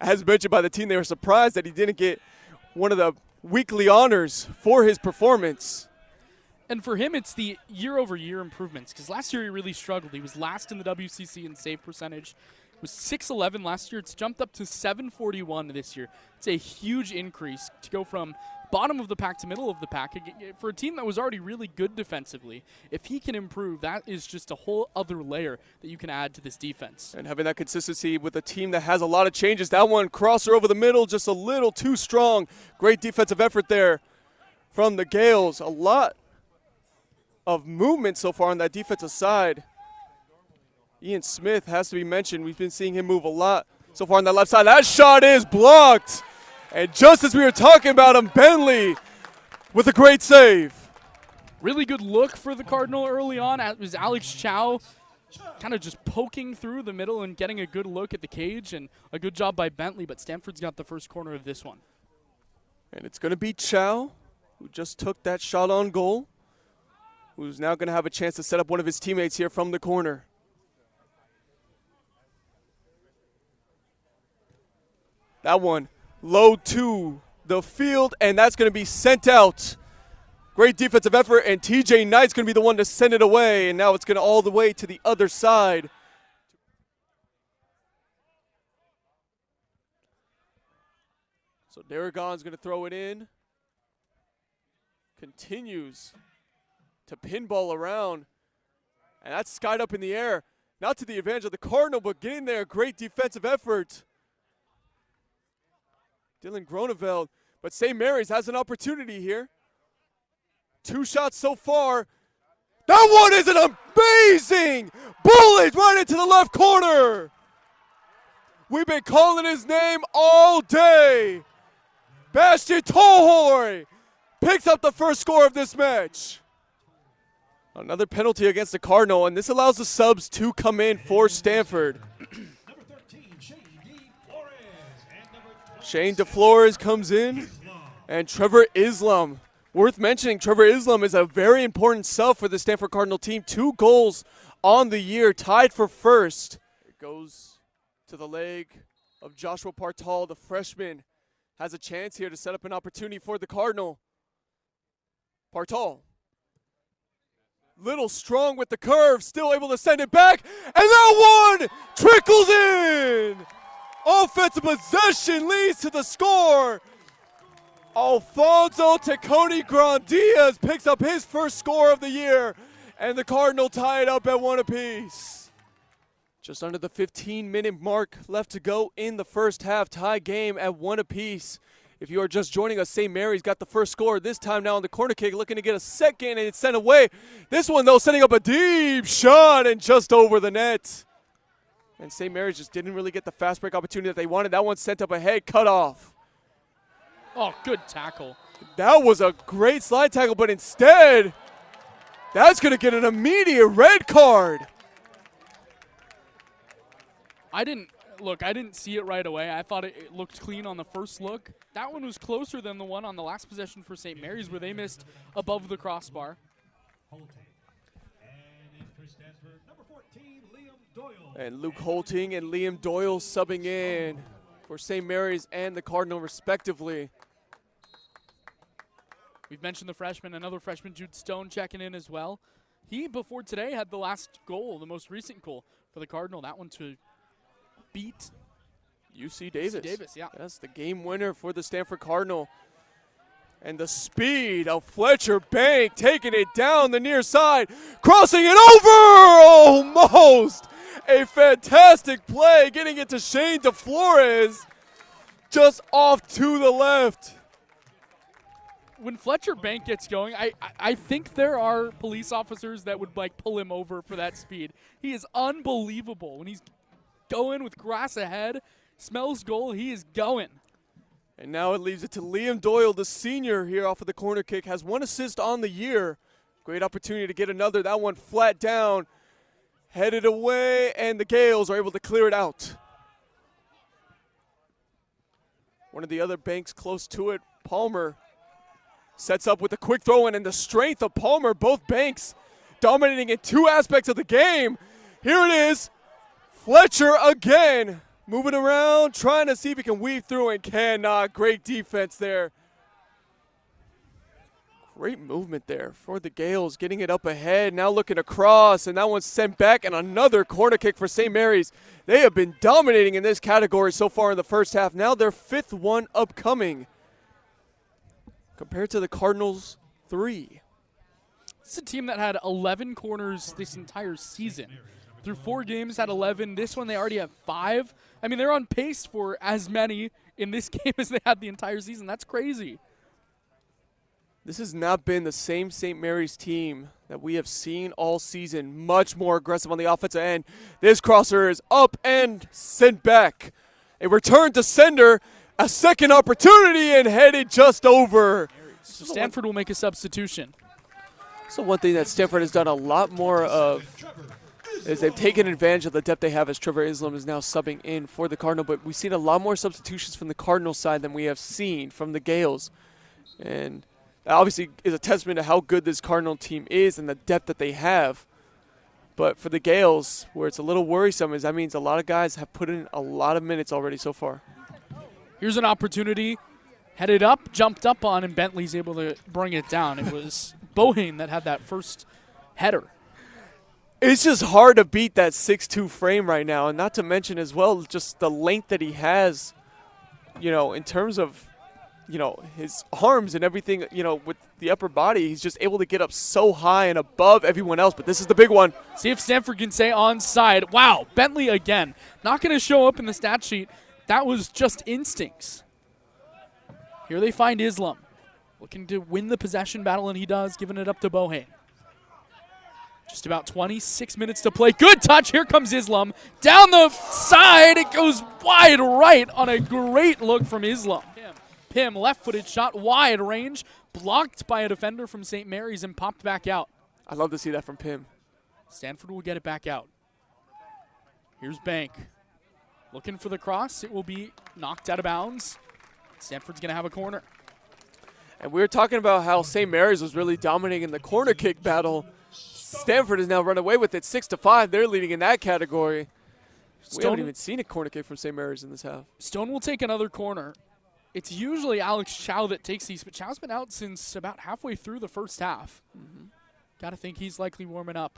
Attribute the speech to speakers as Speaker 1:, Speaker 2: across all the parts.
Speaker 1: as mentioned by the team, they were surprised that he didn't get one of the weekly honors for his performance.
Speaker 2: And for him, it's the year-over-year improvements, because last year he really struggled. He was last in the WCC in save percentage. It was 611 last year. It's jumped up to 741 this year. It's a huge increase to go from bottom of the pack to middle of the pack. For a team that was already really good defensively, if he can improve, that is just a whole other layer that you can add to this defense.
Speaker 1: And having that consistency with a team that has a lot of changes. That one, crosser over the middle, just a little too strong. Great defensive effort there from the Gaels. A lot of movement so far on that defensive side. Ian Smith has to be mentioned. We've been seeing him move a lot so far on that left side. That shot is blocked. And just as we were talking about him, Bentley with a great save.
Speaker 2: Really good look for the Cardinal early on. It was Alex Chow kind of just poking through the middle and getting a good look at the cage, and a good job by Bentley, but Stanford's got the first corner of this one.
Speaker 1: And it's going to be Chow, who just took that shot on goal, who's now going to have a chance to set up one of his teammates here from the corner. That one low to the field, and that's going to be sent out. Great defensive effort, and TJ Knight's going to be the one to send it away, and now it's going to all the way to the other side. So Darragon's going to throw it in. Continues to pinball around, and that's skied up in the air. Not to the advantage of the Cardinal, but getting there, great defensive effort. Dylan Groneveld, but St. Mary's has an opportunity here. 2 shots so far. That one is an amazing bullet right into the left corner. We've been calling his name all day. Bastian Tohoy picks up the first score of this match. Another penalty against the Cardinal, and this allows the subs to come in for Stanford. Shane DeFlores comes in, and Trevor Islam. Worth mentioning, Trevor Islam is a very important sub for the Stanford Cardinal team. 2 goals on the year, tied for first. It goes to the leg of Joshua Partal, the freshman. Has a chance here to set up an opportunity for the Cardinal. Partal. Little strong with the curve, still able to send it back, and that one trickles in! Offensive possession leads to the score. Alfonso Tenconi-Gradillas picks up his first score of the year, and the Cardinal tie it up at 1 apiece. Just under the 15-minute mark left to go in the first half. Tie game at 1 apiece. If you are just joining us, St. Mary's got the first score. This time now on the corner kick, looking to get a second, and it's sent away. This one, though, setting up a deep shot and just over the net. And St. Mary's just didn't really get the fast break opportunity that they wanted. That one sent up ahead, cut off.
Speaker 2: Oh, good tackle.
Speaker 1: That was a great slide tackle, but instead, that's going to get an immediate red card.
Speaker 2: I didn't see it right away. I thought it looked clean on the first look. That one was closer than the one on the last possession for St. Mary's, where they missed above the crossbar.
Speaker 1: And Luke Holting and Liam Doyle subbing in for St. Mary's and the Cardinal respectively.
Speaker 2: We've mentioned the freshman, another freshman, Jude Stone, checking in as well. He, before today, had the last goal, the most recent goal for the Cardinal. That one to beat
Speaker 1: UC Davis.
Speaker 2: UC Davis, yeah.
Speaker 1: That's the game winner for the Stanford Cardinal. And the speed of Fletcher Bank taking it down the near side, crossing it over, almost. A fantastic play, getting it to Shane DeFlores, just off to the left.
Speaker 2: When Fletcher Bank gets going, I think there are police officers that would pull him over for that speed. He is unbelievable. When he's going with grass ahead, smells goal, he is going.
Speaker 1: And now it leaves it to Liam Doyle, the senior here off of the corner kick, has 1 assist on the year. Great opportunity to get another. That one flat down, headed away, and the Gaels are able to clear it out. One of the other banks close to it, Palmer, sets up with a quick throw in, and the strength of Palmer, both banks dominating in 2 aspects of the game. Here it is, Fletcher again Moving around, trying to see if he can weave through and cannot. Great defense there. Great movement there for the Gaels, getting it up ahead, now looking across, and that one's sent back, and another corner kick for St. Mary's. They have been dominating in this category so far in the first half. Now their 5th one upcoming compared to the Cardinals' 3.
Speaker 2: It's a team that had 11 corners this entire season. Through 4 games, had 11. This one, they already have 5. I mean, they're on pace for as many in this game as they had the entire season. That's crazy.
Speaker 1: This has not been the same St. Mary's team that we have seen all season. Much more aggressive on the offensive end. This crosser is up and sent back. A return to sender, a second opportunity, and headed just over.
Speaker 2: So Stanford will make a substitution.
Speaker 1: So one thing that Stanford has done a lot more of is they've taken advantage of the depth they have, as Trevor Islam is now subbing in for the Cardinal. But we've seen a lot more substitutions from the Cardinal side than we have seen from the Gaels. And that obviously is a testament to how good this Cardinal team is and the depth that they have. But for the Gaels, where it's a little worrisome, is that means a lot of guys have put in a lot of minutes already so far.
Speaker 2: Here's an opportunity. Headed up, jumped up on, and Bentley's able to bring it down. It was Bohane that had that first header.
Speaker 1: It's just hard to beat that 6'2" frame right now, and not to mention as well just the length that he has, in terms of his arms and everything, with the upper body. He's just able to get up so high and above everyone else, but this is the big one.
Speaker 2: See if Stanford can stay onside. Wow, Bentley again. Not going to show up in the stat sheet. That was just instincts. Here they find Islam. Looking to win the possession battle, and he does, giving it up to Bohane. Just about 26 minutes to play. Good touch. Here comes Islam. Down the side. It goes wide right on a great look from Islam. Pim, left-footed shot, wide range, blocked by a defender from St. Mary's and popped back out.
Speaker 1: I love to see that from Pim.
Speaker 2: Stanford will get it back out. Here's Bank. Looking for the cross. It will be knocked out of bounds. Stanford's going to have a corner.
Speaker 1: And we were talking about how St. Mary's was really dominating in the corner kick battle. Stanford has now run away with it 6-5. They're leading in that category. We haven't even seen a corner kick from St. Mary's in this half.
Speaker 2: Stone will take another corner. It's usually Alex Chow that takes these, but Chow's been out since about halfway through the first half. Got to think he's likely warming up.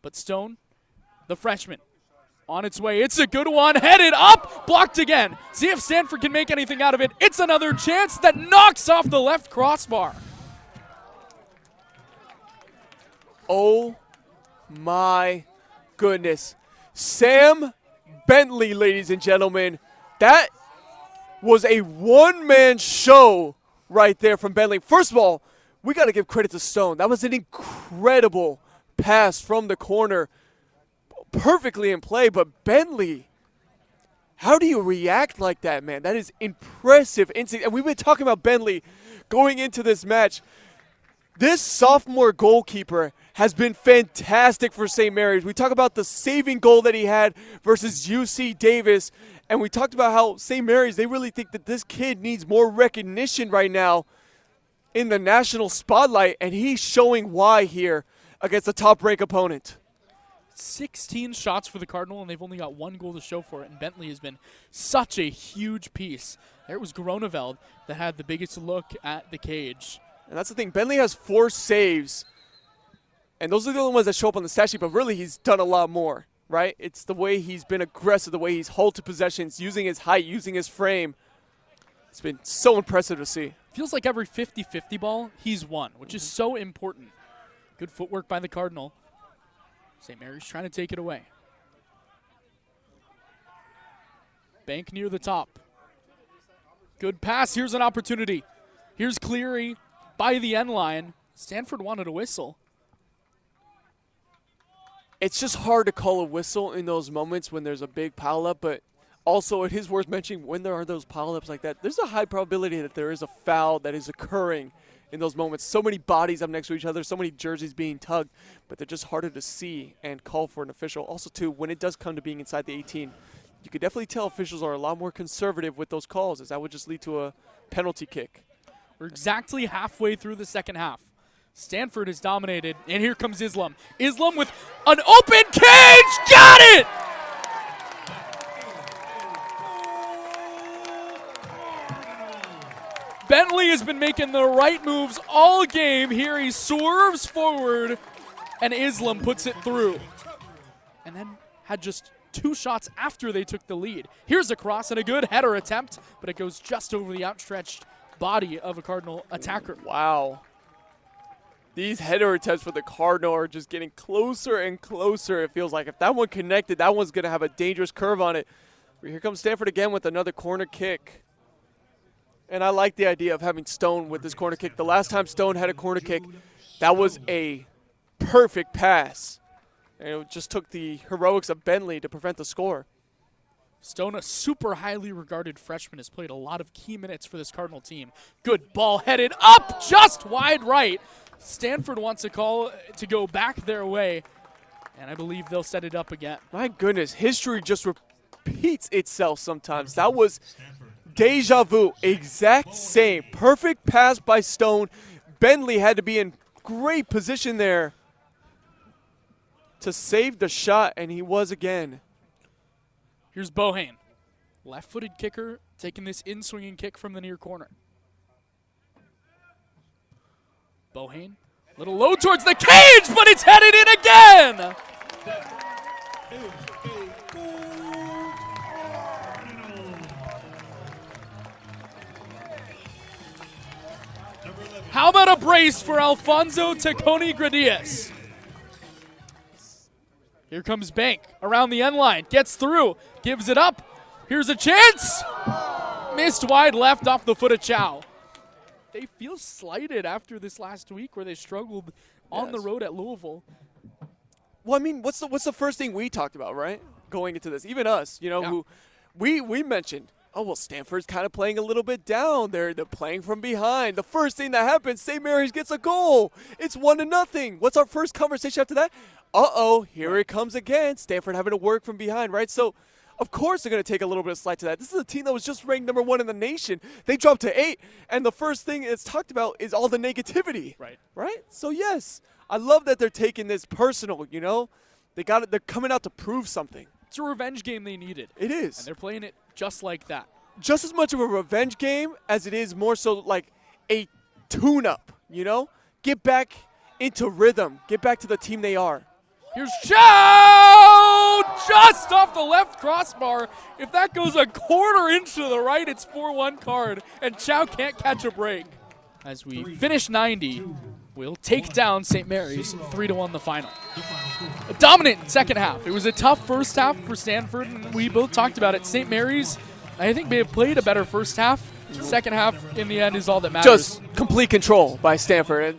Speaker 2: But Stone, the freshman, on its way. It's a good one. Headed up. Blocked again. See if Stanford can make anything out of it. It's another chance that knocks off the left crossbar.
Speaker 1: Oh, my goodness. Sam Bentley, ladies and gentlemen. That was a one-man show right there from Bentley. First of all, we got to give credit to Stone. That was an incredible pass from the corner. Perfectly in play, but Bentley, how do you react like that, man? That is impressive instinct. And we've been talking about Bentley going into this match. This sophomore goalkeeper has been fantastic for St. Mary's. We talk about the saving goal that he had versus UC Davis. And we talked about how St. Mary's, they really think that this kid needs more recognition right now in the national spotlight, and he's showing why here against a top-ranked opponent.
Speaker 2: 16 shots for the Cardinal, and they've only got 1 goal to show for it, and Bentley has been such a huge piece. There was Groneveld that had the biggest look at the cage.
Speaker 1: And that's the thing. Bentley has 4 saves, and those are the only ones that show up on the stat sheet, but really he's done a lot more. Right? It's the way he's been aggressive, the way he's halted possessions, using his height, using his frame. It's been so impressive to see.
Speaker 2: Feels like every 50-50 ball, he's won, which is so important. Good footwork by the Cardinal. St. Mary's trying to take it away. Bank near the top. Good pass. Here's an opportunity. Here's Cleary by the end line. Stanford wanted a whistle.
Speaker 1: It's just hard to call a whistle in those moments when there's a big pileup, but also it is worth mentioning when there are those pileups like that, there's a high probability that there is a foul that is occurring in those moments. So many bodies up next to each other, so many jerseys being tugged, but they're just harder to see and call for an official. Also, too, when it does come to being inside the 18, you could definitely tell officials are a lot more conservative with those calls, as that would just lead to a penalty kick.
Speaker 2: We're exactly halfway through the second half. Stanford is dominated, and here comes Islam. Islam with an open cage, got it! Bentley has been making the right moves all game. Here he swerves forward, and Islam puts it through. And then had just 2 shots after they took the lead. Here's a cross and a good header attempt, but it goes just over the outstretched body of a Cardinal attacker.
Speaker 1: Wow. These header attempts for the Cardinal are just getting closer and closer. It feels like if that one connected, that one's going to have a dangerous curve on it. Here comes Stanford again with another corner kick. And I like the idea of having Stone with this corner kick. The last time Stone had a corner kick, that was a perfect pass. And it just took the heroics of Bentley to prevent the score.
Speaker 2: Stone, a super highly regarded freshman, has played a lot of key minutes for this Cardinal team. Good ball headed up just wide right. Stanford wants a call to go back their way, and I believe they'll set it up again.
Speaker 1: My goodness, history just repeats itself sometimes. That was deja vu, exact same. Perfect pass by Stone. Bentley had to be in great position there to save the shot, and he was again.
Speaker 2: Here's Bohane, left-footed kicker, taking this in-swinging kick from the near corner. Bohane, little low towards the cage, but it's headed in again! How about a brace for Alfonso Tenconi-Gradillas? Here comes Bank around the end line, gets through, gives it up. Here's a chance. Missed wide left off the foot of Chow. They feel slighted after this last week where they struggled on the road at Louisville.
Speaker 1: Well, I mean, what's the first thing we talked about, right? Going into this, even us, you know, who we mentioned, oh, well, Stanford's kind of playing a little bit down. They're playing from behind. The first thing that happens, St. Mary's gets a goal. It's 1-0. What's our first conversation after that? Uh-oh, here it comes again. Stanford having to work from behind, right? So, of course they're going to take a little bit of slight to that. This is a team that was just ranked number 1 in the nation. They dropped to 8, and the first thing it's talked about is all the negativity. Right? So, yes, I love that they're taking this personal, you know? They're coming out to prove something.
Speaker 2: It's a revenge game they needed.
Speaker 1: It is.
Speaker 2: And they're playing it just like that.
Speaker 1: Just as much of a revenge game as it is more so like a tune-up, you know? Get back into rhythm. Get back to the team they are.
Speaker 2: Here's Chow! Just off the left crossbar. If that goes a quarter inch to the right, it's 4-1 card, and Chow can't catch a break. As we finish 90, we'll take down St. Mary's 3-1 the final. A dominant second half. It was a tough first half for Stanford, and we both talked about it. St. Mary's, I think, may have played a better first half. Second half, in the end, is all that matters.
Speaker 1: Just complete control by Stanford.